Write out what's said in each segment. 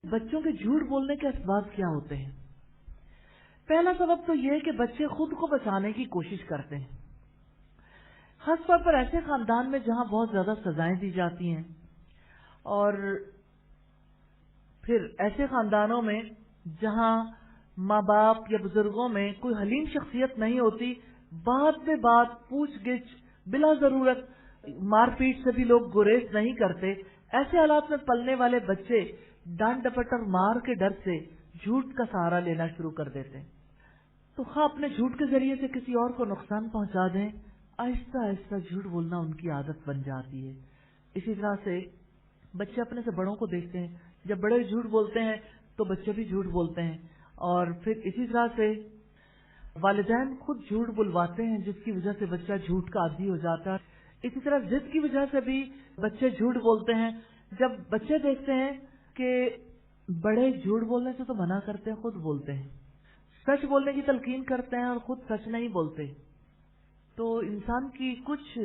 بچوں کے جھوٹ بولنے کے اسباب کیا ہوتے ہیں؟ پہلا سبب تو یہ ہے کہ بچے خود کو بچانے کی کوشش کرتے ہیں، خاص طور پر ایسے خاندان میں جہاں بہت زیادہ سزائیں دی جاتی ہیں، اور پھر ایسے خاندانوں میں جہاں ماں باپ یا بزرگوں میں کوئی حلیم شخصیت نہیں ہوتی، بات میں بات پوچھ گچھ بلا ضرورت مار پیٹ سے بھی لوگ گریز نہیں کرتے، ایسے حالات میں پلنے والے بچے ڈانٹ ڈپٹ اور مار کے ڈر سے جھوٹ کا سہارا لینا شروع کر دیتے ہیں۔ تو خواہ اپنے جھوٹ کے ذریعے سے کسی اور کو نقصان پہنچا دیں، آہستہ آہستہ جھوٹ بولنا ان کی عادت بن جاتی ہے۔ اسی طرح سے بچے اپنے سے بڑوں کو دیکھتے ہیں، جب بڑے جھوٹ بولتے ہیں تو بچے بھی جھوٹ بولتے ہیں، اور پھر اسی طرح سے والدین خود جھوٹ بلواتے ہیں جس کی وجہ سے بچہ جھوٹ کا عادی ہو جاتا ہے۔ اسی طرح ضد کی وجہ سے بھی بچے جھوٹ بولتے ہیں۔ جب بچے دیکھتے ہیں کہ بڑے جھوٹ بولنے سے تو منع کرتے ہیں، خود بولتے ہیں، سچ بولنے کی تلقین کرتے ہیں اور خود سچ نہیں بولتے، تو انسان کی کچھ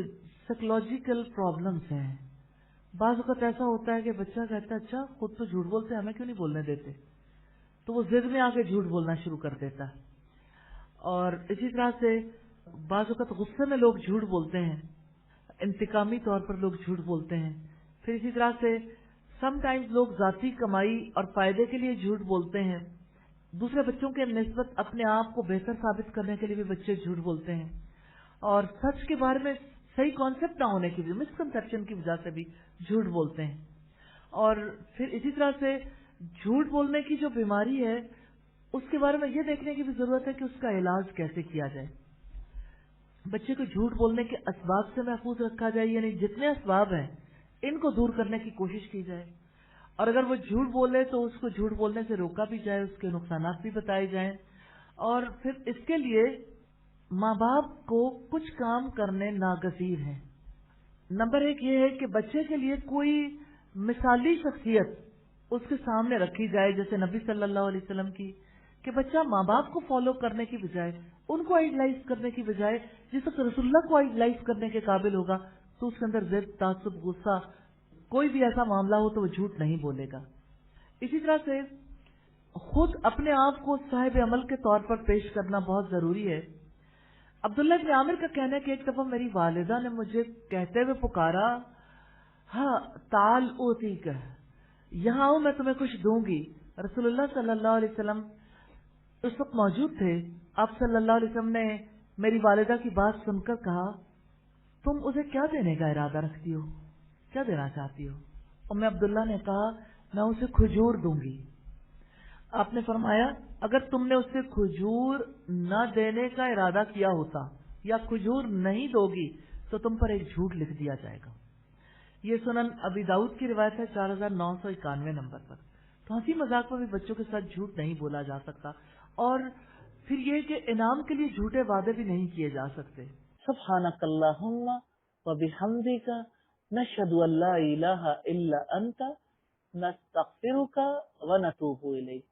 سائیکولوجیکل پرابلمز ہیں۔ بعض اوقات ایسا ہوتا ہے کہ بچہ کہتا ہے اچھا خود تو جھوٹ بولتے ہیں، ہمیں کیوں نہیں بولنے دیتے، تو وہ ضد میں آ کے جھوٹ بولنا شروع کر دیتا ہے۔ اور اسی طرح سے بعض اوقات غصے میں لوگ جھوٹ بولتے ہیں، انتقامی طور پر لوگ جھوٹ بولتے ہیں۔ پھر اسی طرح سے سم ٹائمز لوگ ذاتی کمائی اور فائدے کے لیے جھوٹ بولتے ہیں، دوسرے بچوں کے نسبت اپنے آپ کو بہتر ثابت کرنے کے لیے بھی بچے جھوٹ بولتے ہیں، اور سچ کے بارے میں صحیح کانسیپٹ نہ ہونے کی وجہ، مسکنسیپشن کی وجہ سے بھی جھوٹ بولتے ہیں۔ اور پھر اسی طرح سے جھوٹ بولنے کی جو بیماری ہے اس کے بارے میں یہ دیکھنے کی بھی ضرورت ہے کہ اس کا علاج کیسے کیا جائے۔ بچے کو جھوٹ بولنے کے اسباب سے محفوظ رکھا جائے، یعنی جتنے اسباب ہیں ان کو دور کرنے کی کوشش کی جائے، اور اگر وہ جھوٹ بولے تو اس کو جھوٹ بولنے سے روکا بھی جائے، اس کے نقصانات بھی بتائے جائیں، اور پھر اس کے لیے ماں باپ کو کچھ کام کرنے ناگزیر ہیں۔ نمبر ایک یہ ہے کہ بچے کے لیے کوئی مثالی شخصیت اس کے سامنے رکھی جائے، جیسے نبی صلی اللہ علیہ وسلم کی، کہ بچہ ماں باپ کو فالو کرنے کی بجائے، ان کو آئیڈلائز کرنے کی بجائے جس وقت رسول اللہ کو آئیڈلائز کرنے کے قابل ہوگا تو اس کے اندر ضد، تعصب، غصہ، کوئی بھی ایسا معاملہ ہو تو وہ جھوٹ نہیں بولے گا۔ اسی طرح سے خود اپنے آپ کو صاحب عمل کے طور پر پیش کرنا بہت ضروری ہے۔ عبداللہ بن عامر کا کہنا ہے کہ ایک دفعہ میری والدہ نے مجھے کہتے ہوئے پکارا، ہاں تعال اوتیک، یہاں آؤ میں تمہیں کچھ دوں گی۔ رسول اللہ صلی اللہ علیہ وسلم اس وقت موجود تھے۔ آپ صلی اللہ علیہ وسلم نے میری والدہ کی بات سن کر کہا، تم اسے کیا دینے کا ارادہ رکھتی ہو، کیا دینا چاہتی ہو؟ ام عبداللہ نے کہا میں اسے کھجور دوں گی۔ آپ نے فرمایا اگر تم نے اسے کھجور نہ دینے کا ارادہ کیا ہوتا یا کھجور نہیں دو گی تو تم پر ایک جھوٹ لکھ دیا جائے گا۔ یہ سنن ابی داؤد کی روایت ہے 4991 نمبر پر۔ تو ہنسی مذاق میں بھی بچوں کے ساتھ جھوٹ نہیں بولا جا سکتا، اور پھر یہ کہ انعام کے لیے جھوٹے وعدے بھی نہیں کیے جا سکتے۔ سبحانک اللہم و بحمدک، نشہد ان لا الہ الا انت، نستغفرک و نتوب الیک۔